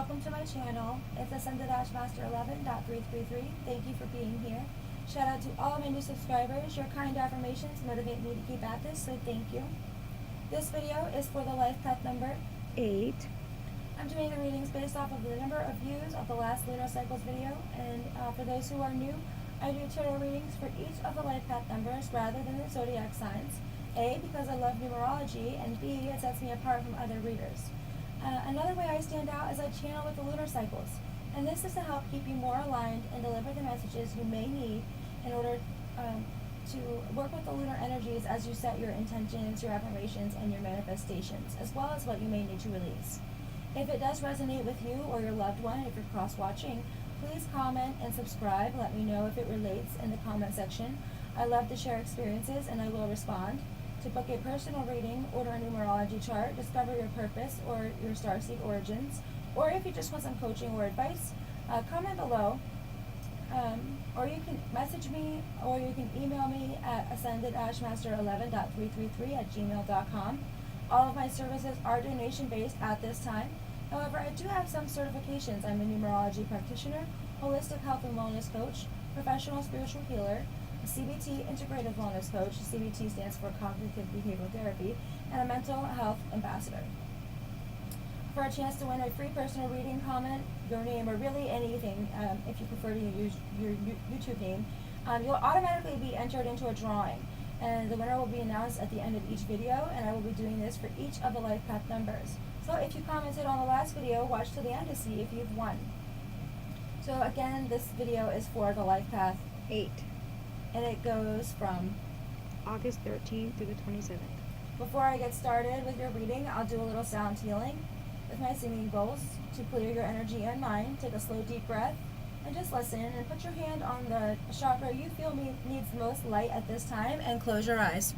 welcome to my channel. It's Ascended-Master11.333. Thank you for being here. Shout out to all of my new subscribers. Your kind affirmations motivate me to keep at this, so thank you. This video is for the life path number 8. I'm doing the readings based off of the number of views of the last lunar cycles video, and for those who are new, I do tarot readings for each of the life path numbers rather than the zodiac signs. A, because I love numerology, and B, it sets me apart from other readers. Another way I stand out is I channel with the lunar cycles, and this is to help keep you more aligned and deliver the messages you may need in order to work with the lunar energies as you set your intentions, your affirmations, and your manifestations, as well as what you may need to release. If it does resonate with you or your loved one, if you're cross-watching, please comment and subscribe. Let me know if it relates in the comment section. I love to share experiences, and I will respond. To book a personal reading, order a numerology chart, discover your purpose or your starseed origins, or if you just want some coaching or advice, comment below. Or you can message me, or you can email me at ascended-master11.333@gmail.com. All of my services are donation-based at this time. However, I do have some certifications. I'm a numerology practitioner, holistic health and wellness coach, professional spiritual healer, a CBT integrative wellness coach. CBT stands for cognitive behavioral therapy, and a mental health ambassador. For a chance to win a free personal reading, comment your name or really anything, if you prefer to use your YouTube name, you'll automatically be entered into a drawing, and the winner will be announced at the end of each video, and I will be doing this for each of the life path numbers. So if you commented on the last video, watch till the end to see if you've won. So again, this video is for the life path 8. and it goes from August 13th through the 27th. Before I get started with your reading, I'll do a little sound healing with my singing bowls to clear your energy and mind. Take a slow, deep breath and just listen, and put your hand on the chakra you feel needs the most light at this time, and close your eyes.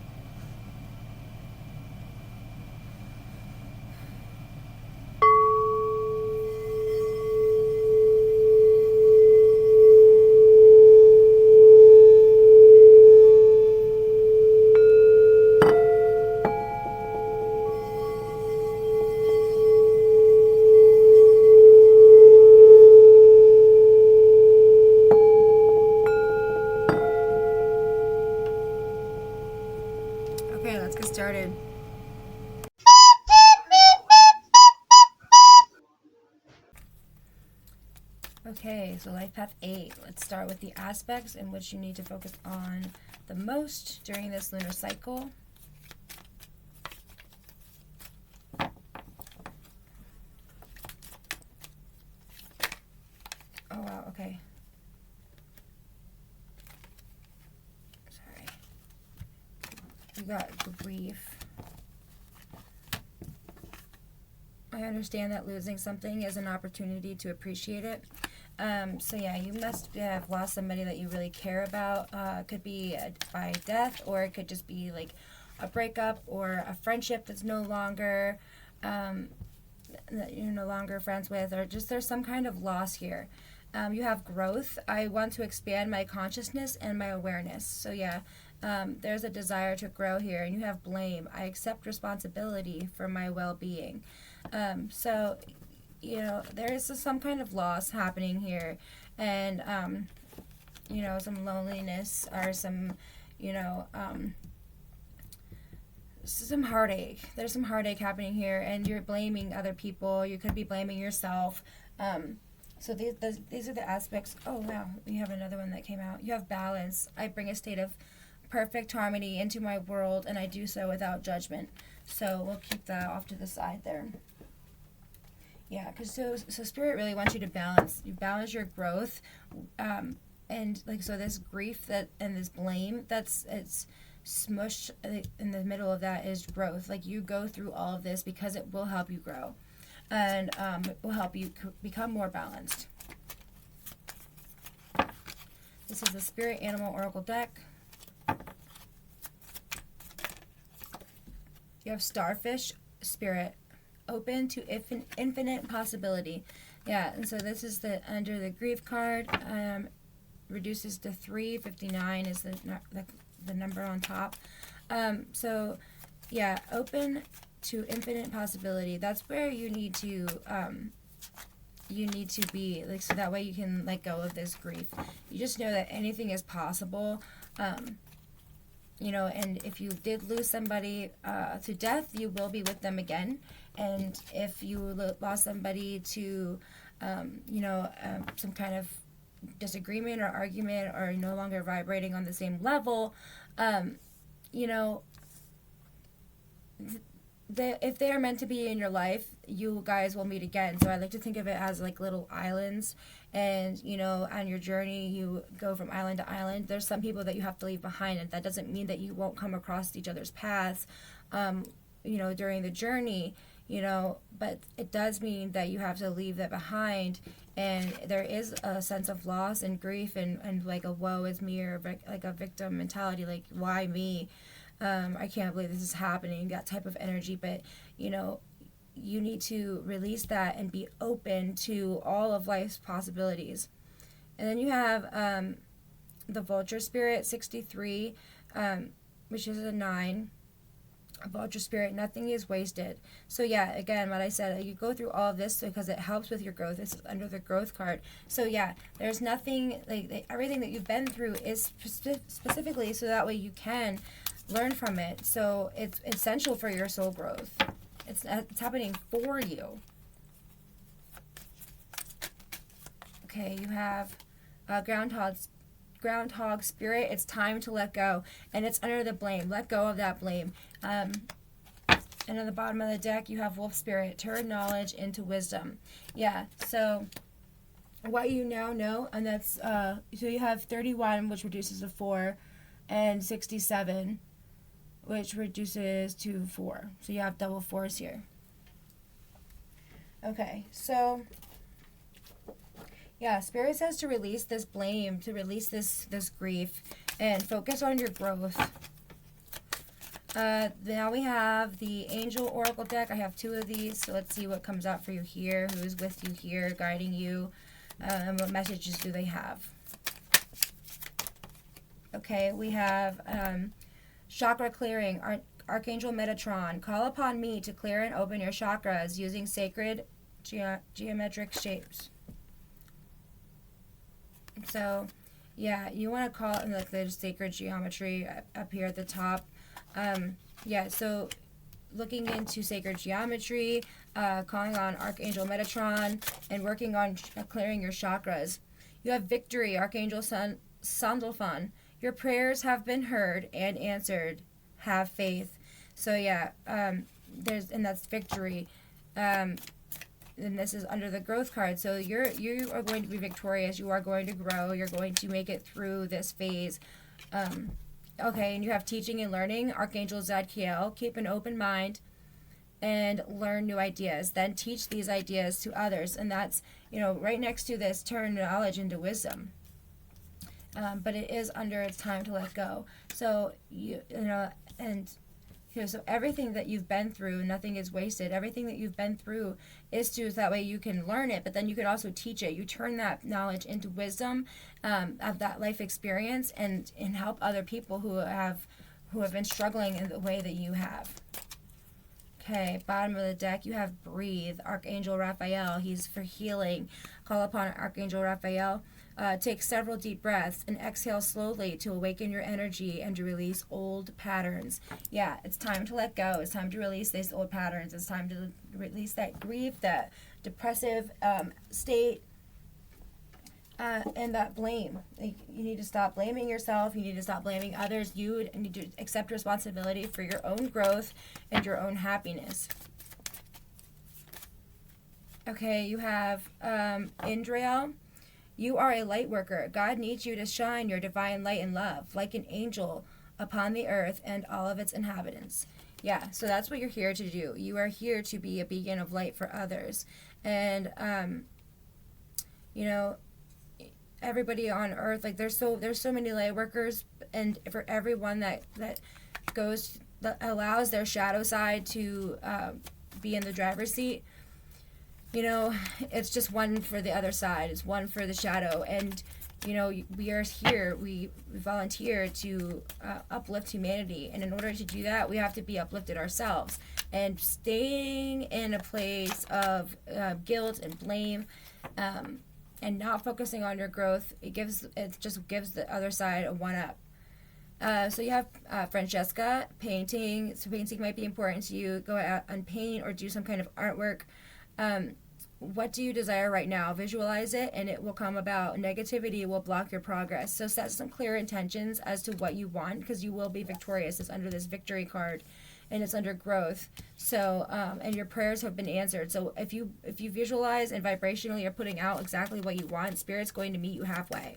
Okay, let's get started. Okay, so Life Path 8. Let's start with the aspects in which you need to focus on the most during this lunar cycle. Oh, wow, okay. Sorry. You got grief. I understand that losing something is an opportunity to appreciate it. So yeah, you must have lost somebody that you really care about. It could be by death, or it could just be like a breakup or a friendship that's no longer, that you're no longer friends with, or just there's some kind of loss here. You have growth. I want to expand my consciousness and my awareness. So yeah, there's a desire to grow here, and you have blame. I accept responsibility for my well-being. So, you know, there is some kind of loss happening here, and, you know, some loneliness, or some, you know, some heartache. There's some heartache happening here, and you're blaming other people. You could be blaming yourself. So these are the aspects. Oh, wow, we have another one that came out. You have balance. I bring a state of perfect harmony into my world, and I do so without judgment. So we'll keep that off to the side there. Yeah, because so Spirit really wants you to balance. You balance your growth, and like, so this grief and this blame, it's smushed in the middle of that is growth. Like, you go through all of this because it will help you grow, and it will help you become more balanced. This is the Spirit Animal Oracle deck. You have Starfish Spirit, open to infinite possibility. Yeah, and so this is the under the grief card. Reduces to 3. 59 is the number on top. So yeah, open to infinite possibility. That's where you need to you need to be, like, so that way you can let go of this grief. You just know that anything is possible. You know, and if you did lose somebody to death, you will be with them again. And if you lost somebody to, some kind of disagreement or argument, or no longer vibrating on the same level, you know, if they are meant to be in your life, you guys will meet again. So I like to think of it as like little islands, and you know, on your journey you go from island to island. There's some people that you have to leave behind, and that doesn't mean that you won't come across each other's paths during the journey, but it does mean that you have to leave that behind. And there is a sense of loss and grief, and like a woe is me, or like a victim mentality, like, why me? I can't believe this is happening, that type of energy. But, you need to release that and be open to all of life's possibilities. And then you have the vulture spirit, 63, which is a 9. A vulture spirit, nothing is wasted. So yeah, again, what I said, you go through all of this because it helps with your growth. This is under the growth card. So yeah, there's nothing, like everything that you've been through is specifically so that way you can learn from it. So it's essential for your soul growth. It's happening for you. Okay, you have groundhog spirit. It's time to let go, and it's under the blame. Let go of that blame. And at the bottom of the deck, you have wolf spirit. Turn knowledge into wisdom. Yeah, so what you now know, and that's so you have 31, which reduces to 4, and 67, which reduces to 4. So you have double 4s here. Okay, so yeah, Spirit says to release this blame, to release this grief, and focus on your growth. Now we have the Angel Oracle deck. I have 2 of these, so let's see what comes out for you here. Who is with you here, guiding you, and what messages do they have? Okay, we have chakra clearing. Archangel Metatron, call upon me to clear and open your chakras using sacred geometric shapes. So, yeah, you want to call it like the sacred geometry up here at the top. So looking into sacred geometry, calling on Archangel Metatron, and working on clearing your chakras. You have victory, Archangel Sandalphon. Your prayers have been heard and answered. Have faith. So yeah, that's victory. And this is under the growth card. So you are going to be victorious. You are going to grow. You're going to make it through this phase. Okay, and you have teaching and learning. Archangel Zadkiel, keep an open mind and learn new ideas. Then teach these ideas to others. And that's, right next to this, turn knowledge into wisdom. But it is under its time to let go. So, so everything that you've been through, nothing is wasted. Everything that you've been through is so that way you can learn it, but then you can also teach it. You turn that knowledge into wisdom of that life experience, and help other people who have been struggling in the way that you have. Okay, bottom of the deck, you have breathe. Archangel Raphael, he's for healing. Call upon Archangel Raphael. Take several deep breaths and exhale slowly to awaken your energy and to release old patterns. Yeah, it's time to let go. It's time to release these old patterns. It's time to release that grief, that depressive state, and that blame. You need to stop blaming yourself. You need to stop blaming others. You need to accept responsibility for your own growth and your own happiness. Okay, you have Indrael. You are a light worker. God needs you to shine your divine light and love like an angel upon the earth and all of its inhabitants. Yeah, so that's what you're here to do. You are here to be a beacon of light for others. And, everybody on earth, like there's so many light workers, and for everyone that allows their shadow side to be in the driver's seat, it's just one for the other side. It's one for the shadow. And, we are here. We volunteer to uplift humanity. And in order to do that, we have to be uplifted ourselves. and staying in a place of guilt and blame, and not focusing on your growth, it just gives the other side a one up. So you have Francesca, painting. So painting might be important to you. Go out and paint or do some kind of artwork. What do you desire right now? Visualize it and it will come about. Negativity will block your progress. So set some clear intentions as to what you want, because you will be victorious. It's under this victory card and it's under growth. So and your prayers have been answered. So if you visualize and vibrationally are putting out exactly what you want, Spirit's going to meet you halfway.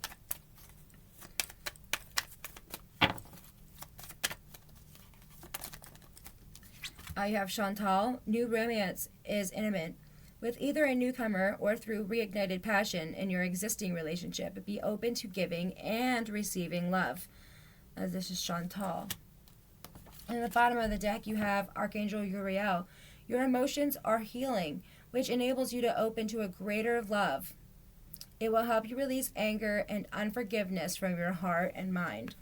You have Chantal. New romance is intimate with either a newcomer or through reignited passion in your existing relationship. Be open to giving and receiving love. This is Chantal. And at the bottom of the deck, you have Archangel Uriel. Your emotions are healing, which enables you to open to a greater love. It will help you release anger and unforgiveness from your heart and mind.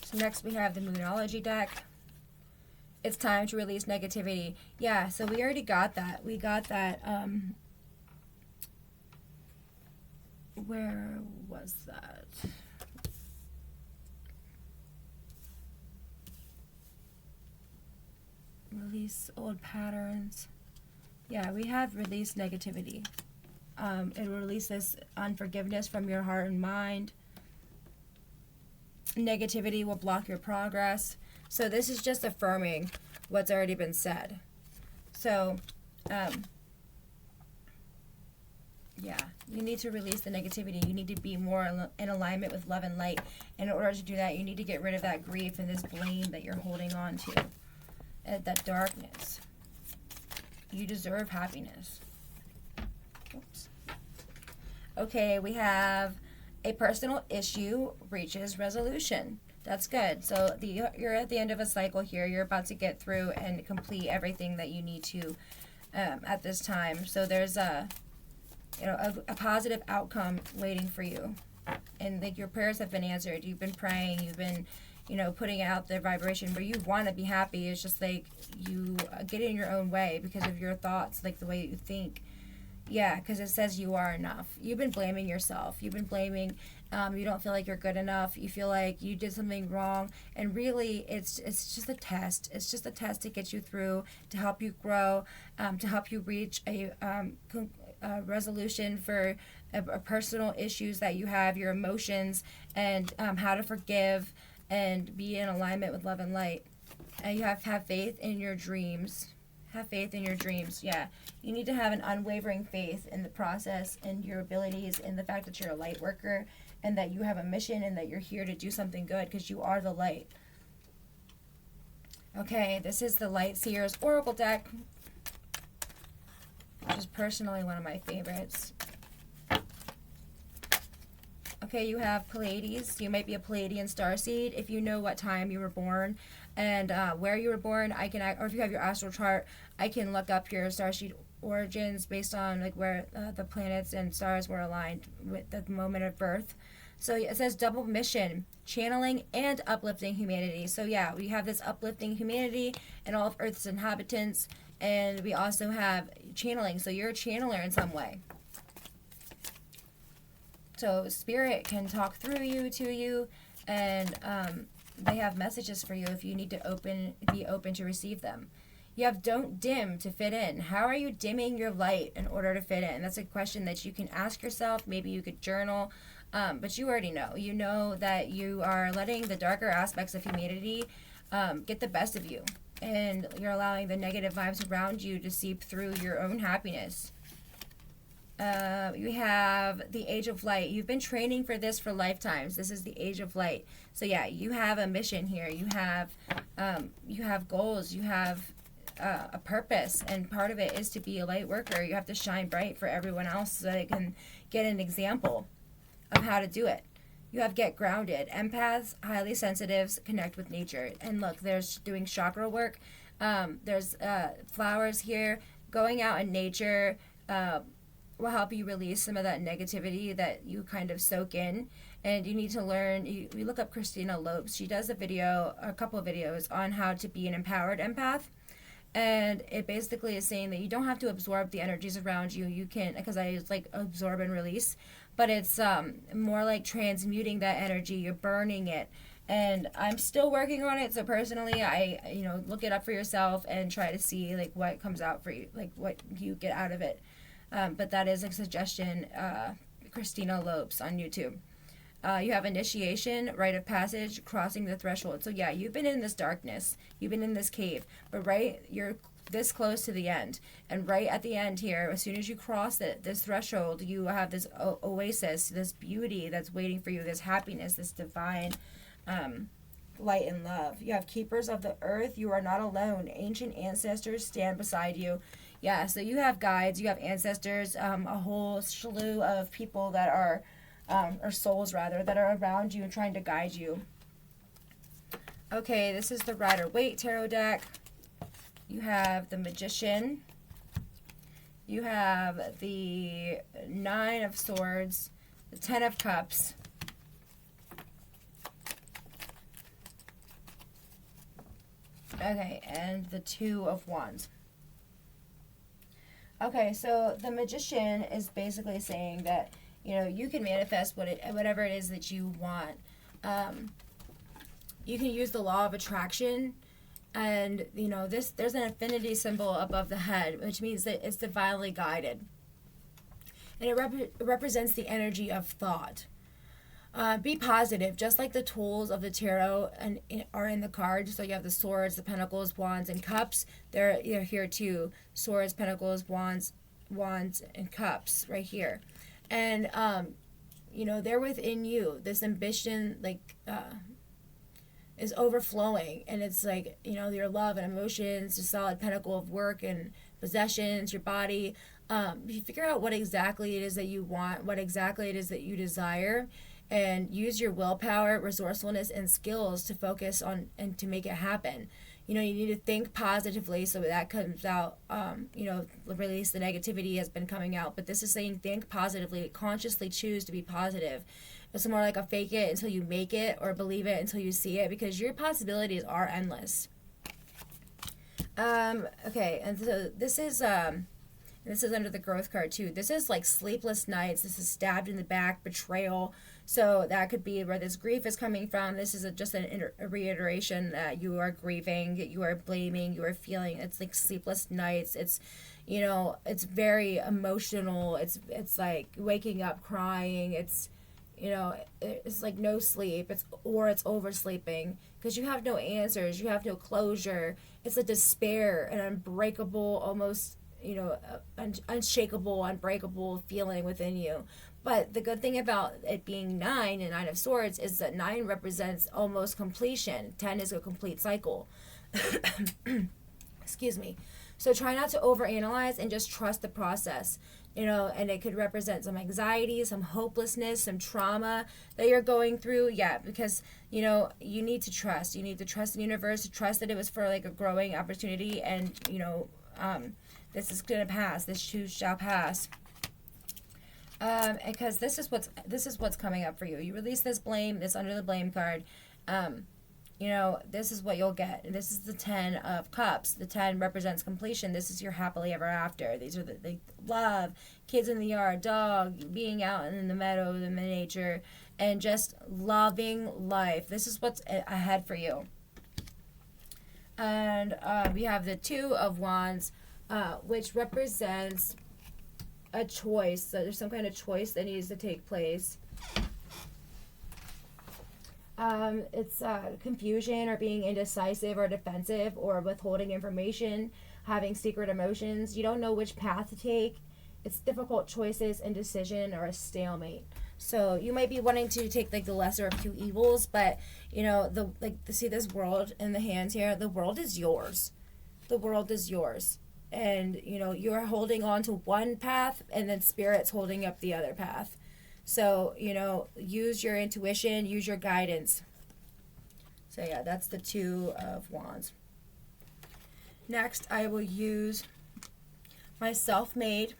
So next we have the Moonology deck. It's time to release negativity. Yeah, so we already got that. We got that, where was that? Release old patterns. Yeah, we have released negativity. It will release this unforgiveness from your heart and mind. Negativity will block your progress. So this is just affirming what's already been said. So, yeah, you need to release the negativity. You need to be more in alignment with love and light. In order to do that, you need to get rid of that grief and this blame that you're holding on to, that darkness. You deserve happiness. Oops. Okay, we have a personal issue reaches resolution. That's good. So you're at the end of a cycle here. You're about to get through and complete everything that you need to at this time. So there's a positive outcome waiting for you, and like your prayers have been answered. You've been praying. You've been putting out the vibration where you want to be happy. It's just like you get in your own way because of your thoughts, like the way you think. Yeah, because it says you are enough. You've been blaming yourself. You've been blaming. You don't feel like you're good enough. You feel like you did something wrong. And really, it's just a test. It's just a test to get you through, to help you grow, to help you reach a resolution for personal issues that you have, your emotions, and how to forgive and be in alignment with love and light. And you have to have faith in your dreams. Have faith in your dreams. Yeah, you need to have an unwavering faith in the process and your abilities, and the fact that you're a light worker and that you have a mission and that you're here to do something good because you are the light. Okay, this is the Light Seers Oracle deck, which is personally one of my favorites. Okay, you have Pleiades. You might be a Pleiadian starseed. If you know what time you were born and where you were born, or if you have your astral chart, I can look up your starseed origins based on like where the planets and stars were aligned with the moment of birth. So it says double mission, channeling and uplifting humanity. So yeah, we have this uplifting humanity and all of Earth's inhabitants, and we also have channeling. So you're a channeler in some way. So Spirit can talk through you to you, and they have messages for you if you need to be open to receive them. You have don't dim to fit in. How are you dimming your light in order to fit in? That's a question that you can ask yourself. Maybe you could journal, but you already know. You know that you are letting the darker aspects of humanity get the best of you, and you're allowing the negative vibes around you to seep through your own happiness. You have the Age of Light. You've been training for this for lifetimes. This is the Age of Light. So yeah, you have a mission here. You have goals. You have a purpose, and part of it is to be a light worker. You have to shine bright for everyone else so they can get an example of how to do it. You have get grounded. Empaths, highly sensitives, connect with nature. And look, there's doing chakra work. There's flowers here. Going out in nature will help you release some of that negativity that you kind of soak in. and you need to learn. You look up Christina Lopes. She does a couple of videos on how to be an empowered empath. And it basically is saying that you don't have to absorb the energies around you. You can, because I use like absorb and release, but it's more like transmuting that energy. You're burning it, and I'm still working on it. So personally, I look it up for yourself and try to see like what comes out for you, like what you get out of it. But that is a suggestion. Christina Lopes on YouTube. You have initiation, rite of passage, crossing the threshold. So yeah, you've been in this darkness, you've been in this cave, but you're this close to the end, and right at the end here, as soon as you cross this threshold, you have this oasis, this beauty that's waiting for you, this happiness, this divine light and love. You have keepers of the earth. You are not alone. Ancient ancestors stand beside you. Yeah, so you have guides, you have ancestors, a whole slew of people that are or souls rather, that are around you and trying to guide you. Okay, this is the Rider-Waite Tarot deck. You have the Magician. You have the Nine of Swords, the Ten of Cups. Okay, and the Two of Wands. Okay, so the Magician is basically saying that you can manifest whatever it is that you want. You can use the law of attraction, and there's an infinity symbol above the head, which means that it's divinely guided, and it represents the energy of thought. Be positive, just like the tools of the tarot are in the cards. So you have the swords, the pentacles, wands, and cups. They're here too. Swords, pentacles, wands, and cups right here. And they're within you. This ambition is overflowing, and it's like your love and emotions, the solid pentacle of work and possessions, your body. You figure out what exactly it is that you want, what exactly it is that you desire, and use your willpower, resourcefulness, and skills to focus on and to make it happen. You need to think positively, so that comes out, release the negativity has been coming out. But this is saying think positively, consciously choose to be positive. It's more like a fake it until you make it, or believe it until you see it, because your possibilities are endless. Okay, and so this is under the growth card too. This is like sleepless nights. This is stabbed in the back, betrayal. So that could be where this grief is coming from. This is just a reiteration that you are grieving, you are blaming, you are feeling. It's like sleepless nights. It's, it's very emotional. It's like waking up crying. It's, it's like no sleep. It's oversleeping because you have no answers. You have no closure. It's a despair, an unbreakable, almost, unshakable, unbreakable feeling within you. But the good thing about it being 9 and 9 of Swords is that 9 represents almost completion. 10 is a complete cycle. Excuse me. So try not to overanalyze and just trust the process. And it could represent some anxiety, some hopelessness, some trauma that you're going through. Yeah, because, you need to trust. You need to trust the universe, to trust that it was for like a growing opportunity, and, this is going to pass. This too shall pass. Because this is what's coming up for you. You release this blame, this under the blame card. This is what you'll get. This is the 10 of Cups. The 10 represents completion. This is your happily ever after. These are the love, kids in the yard, dog, being out in the meadow, the nature, and just loving life. This is what's ahead for you. And we have the 2 of Wands, which represents a choice. So there's some kind of choice that needs to take place. It's confusion, or being indecisive or defensive, or withholding information, having secret emotions. You don't know which path to take. It's difficult choices, indecision, or a stalemate. So you might be wanting to take like the lesser of two evils, but see this world in the hands here. The world is yours. The world is yours. And you're holding on to one path, and then spirit's holding up the other path. So use your intuition, use your guidance. So yeah, that's the 2 of Wands. Next, I will use my self-made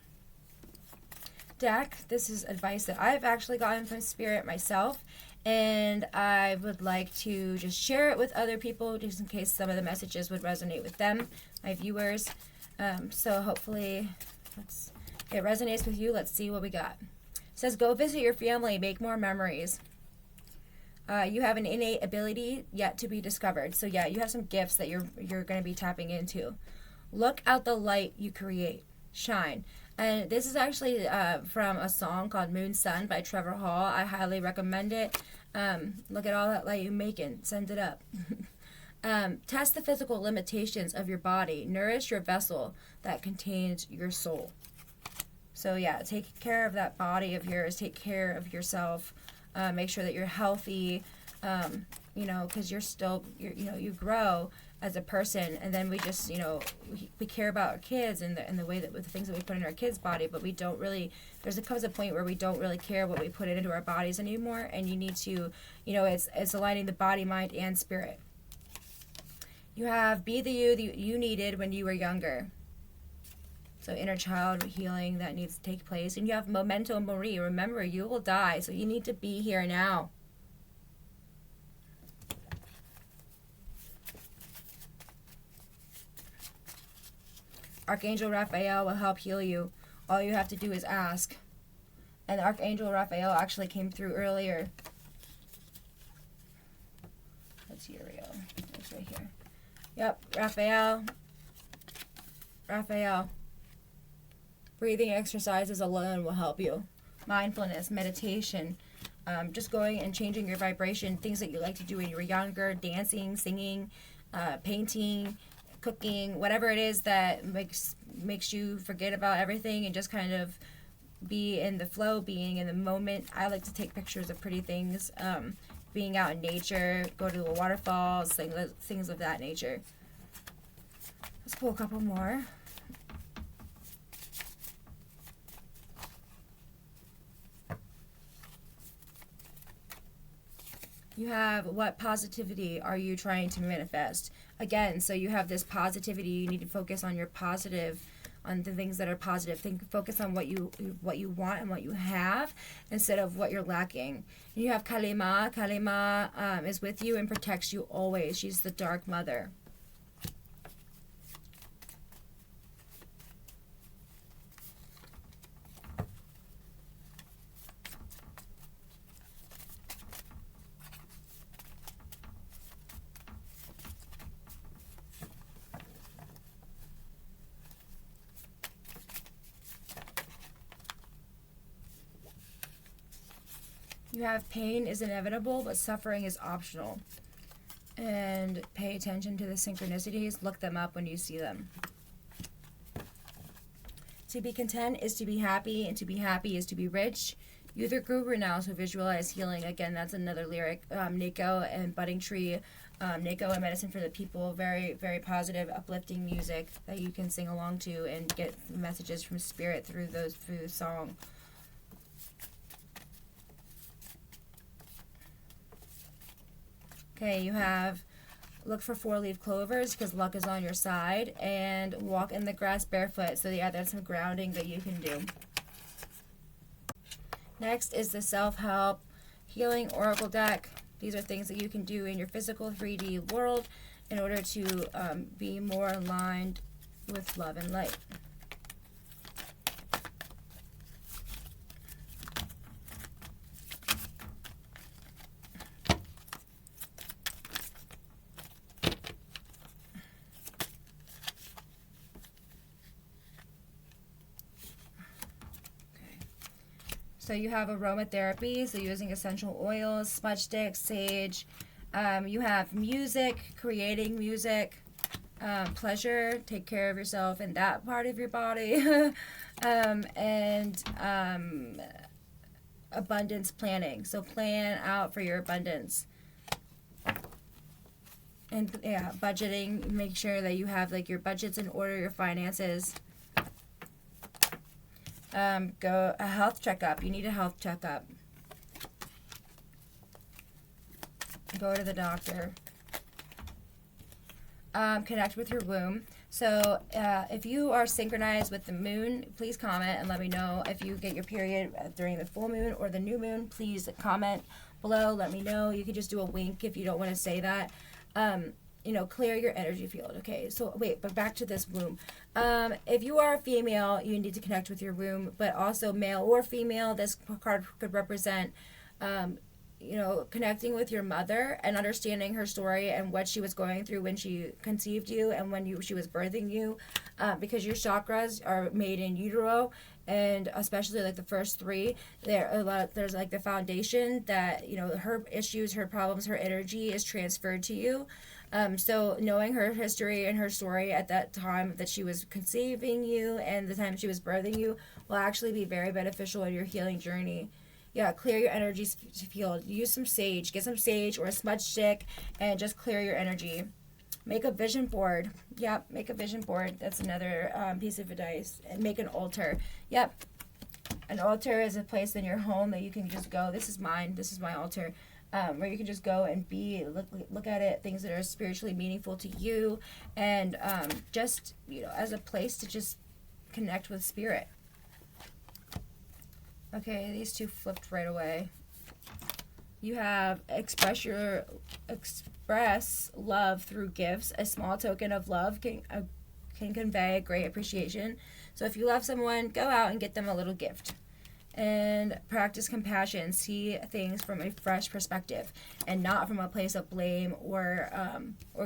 deck. This is advice that I've actually gotten from Spirit myself, and I would like to just share it with other people just in case some of the messages would resonate with them, my viewers. So hopefully it resonates with you. Let's see what we got. It says, go visit your family, make more memories. You have an innate ability yet to be discovered. So yeah, you have some gifts that you're going to be tapping into. Look out the light you create. Shine. And this is actually from a song called Moon Sun by Trevor Hall. I highly recommend it. Look at all that light you're making. Send it up. Test the physical limitations of your body. Nourish your vessel that contains your soul. So yeah, take care of that body of yours. Take care of yourself. Make sure that you're healthy, because you grow as a person, and then we just, we care about our kids and the way that with the things that we put in our kids' body, but we don't really, comes a point where we don't really care what we put into our bodies anymore, and you need to, it's aligning the body, mind, and spirit. You have be the you that you needed when you were younger. So inner child healing that needs to take place. And you have memento mori. Remember, you will die. So you need to be here now. Archangel Raphael will help heal you. All you have to do is ask. And Archangel Raphael actually came through earlier. Let's see, here we go. It's right here. Yep, Raphael. Breathing exercises alone will help you. Mindfulness, meditation, just going and changing your vibration, things that you like to do when you were younger, dancing, singing, painting, cooking, whatever it is that makes you forget about everything and just kind of be in the flow, being in the moment. I like to take pictures of pretty things, being out in nature, go to the waterfalls, things of that nature. Let's pull a couple more. You have, what positivity are you trying to manifest? Again, so you have this positivity. You need to focus on your positive, on the things that are positive. Focus on what you want and what you have instead of what you're lacking. And you have Kalima. Kalima is with you and protects you always. She's the dark mother. You have pain is inevitable, but suffering is optional. And pay attention to the synchronicities. Look them up when you see them. To be content is to be happy, and to be happy is to be rich. You're the guru now, so visualize healing. Again, that's another lyric. Nico and Budding Tree. Nico and Medicine for the People. Very, very positive, uplifting music that you can sing along to and get messages from spirit through the song. Okay, you have look for 4-leaf clovers because luck is on your side, and walk in the grass barefoot. So yeah, that's some grounding that you can do. Next is the self-help healing oracle deck. These are things that you can do in your physical 3D world in order to be more aligned with love and light. So you have aromatherapy, so using essential oils, smudge sticks, sage. You have music, creating music, pleasure, take care of yourself in that part of your body, and abundance planning. So plan out for your abundance. And yeah, budgeting, make sure that you have like your budgets in order, your finances. Go a health checkup. You need a health checkup. Go to the doctor. Connect with your womb. So if you are synchronized with the moon, please comment and let me know. If you get your period during the full moon or the new moon, please comment below. Let me know. You can just do a wink if you don't want to say that. You know, clear your energy field. Okay, so wait, but back to this womb. If you are a female, you need to connect with your womb, but also male or female, this card could represent you know, connecting with your mother and understanding her story and what she was going through when she conceived you and when she was birthing you, because your chakras are made in utero, and especially like the first three, there's like the foundation that, you know, her issues, her problems, her energy is transferred to you. So knowing her history and her story at that time that she was conceiving you and the time she was birthing you will actually be very beneficial in your healing journey. Yeah, clear your energy field. Use some sage. Get some sage or a smudge stick and just clear your energy. Make a vision board. Yep, make a vision board. That's another piece of advice. And make an altar. Yep. An altar is a place in your home that you can just go. This is mine. This is my altar. Where you can just go and look at it, things that are spiritually meaningful to you, and just, you know, as a place to just connect with spirit. Okay, these two flipped right away. You have express love through gifts. A small token of love can convey a great appreciation. So if you love someone, go out and get them a little gift. And practice compassion. See things from a fresh perspective and not from a place of blame or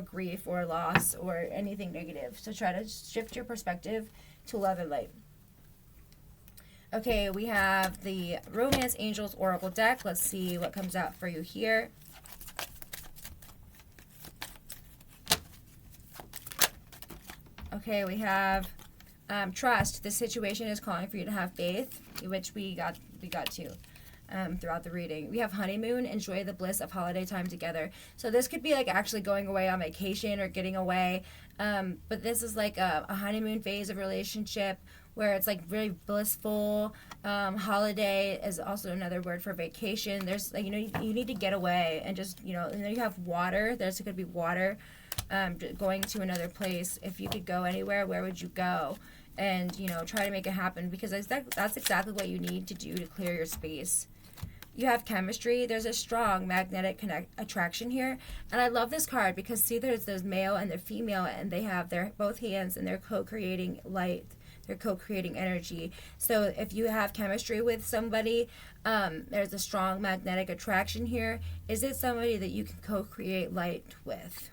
grief or loss or anything negative. So try to shift your perspective to love and light. Okay, we have the Romance Angels Oracle deck. Let's see what comes out for you here. Okay, we have trust. This situation is calling for you to have faith, which we got to throughout the reading. We have honeymoon. Enjoy the bliss of holiday time together. So this could be like actually going away on vacation or getting away. But this is like a honeymoon phase of relationship where it's like very blissful. Holiday is also another word for vacation. There's like, you know, you need to get away and just, you know, and then you have water. There's could be water, going to another place. If you could go anywhere, where would you go? And, you know, try to make it happen, because that's exactly what you need to do to clear your space. You have chemistry. There's a strong magnetic attraction here. And I love this card because, see, there's male and the female, and they have their both hands, and they're co-creating light. They're co-creating energy. So if you have chemistry with somebody, there's a strong magnetic attraction here. Is it somebody that you can co-create light with?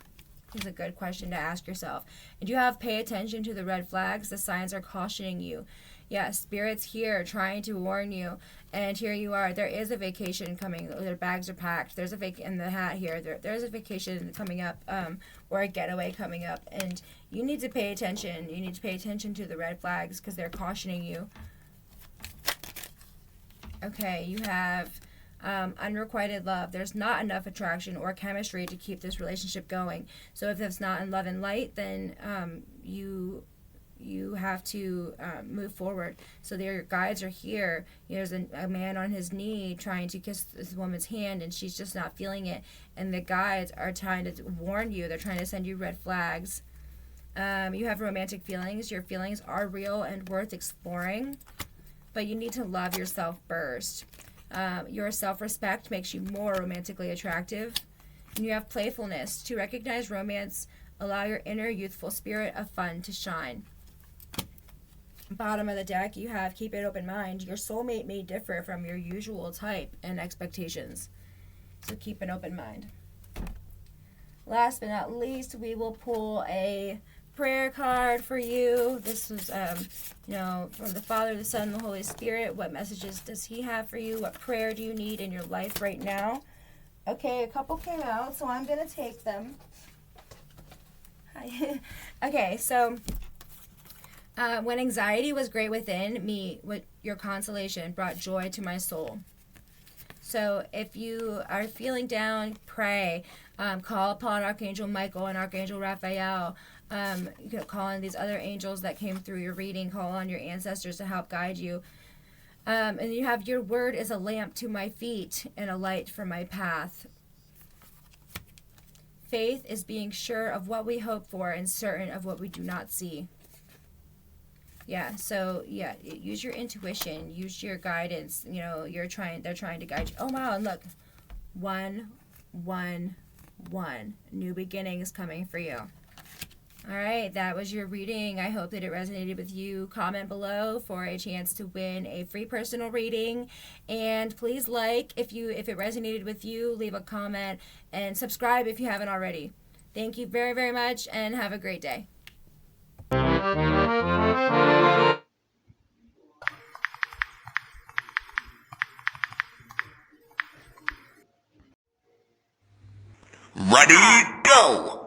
Is a good question to ask yourself. And you have pay attention to the red flags. The signs are cautioning you. Yeah, Spirit's here trying to warn you. And here you are. There is a vacation coming. Their bags are packed. There's a in the hat here. There's a vacation coming up, or a getaway coming up. And you need to pay attention. You need to pay attention to the red flags because they're cautioning you. Okay, you have unrequited love. There's not enough attraction or chemistry to keep this relationship going. So if it's not in love and light, then you have to move forward. So their guides are here. There's a man on his knee trying to kiss this woman's hand, and she's just not feeling it. And the guides are trying to warn you. They're trying to send you red flags. You have romantic feelings. Your feelings are real and worth exploring, but you need to love yourself first. Your self-respect makes you more romantically attractive. And you have playfulness. To recognize romance, allow your inner youthful spirit of fun to shine. Bottom of the deck, you have keep an open mind. Your soulmate may differ from your usual type and expectations. So keep an open mind. Last but not least, we will pull a prayer card for you. This was, from the Father, the Son, and the Holy Spirit. What messages does He have for you? What prayer do you need in your life right now? Okay, a couple came out, so I'm going to take them. Hi. Okay, so when anxiety was great within me, what your consolation brought joy to my soul. So if you are feeling down, pray. Call upon Archangel Michael and Archangel Raphael. You can call on these other angels that came through your reading. Call on your ancestors to help guide you. And you have your word is a lamp to my feet and a light for my path. Faith is being sure of what we hope for and certain of what we do not see. Yeah, so yeah, use your intuition, use your guidance. You know, they're trying to guide you. Oh wow, and look, 1, 1, 1. New beginnings coming for you. All right, that was your reading. I hope that it resonated with you. Comment below for a chance to win a free personal reading, and please like if it resonated with you. Leave a comment and subscribe if you haven't already. Thank you very, very much, and have a great day. Ready, go!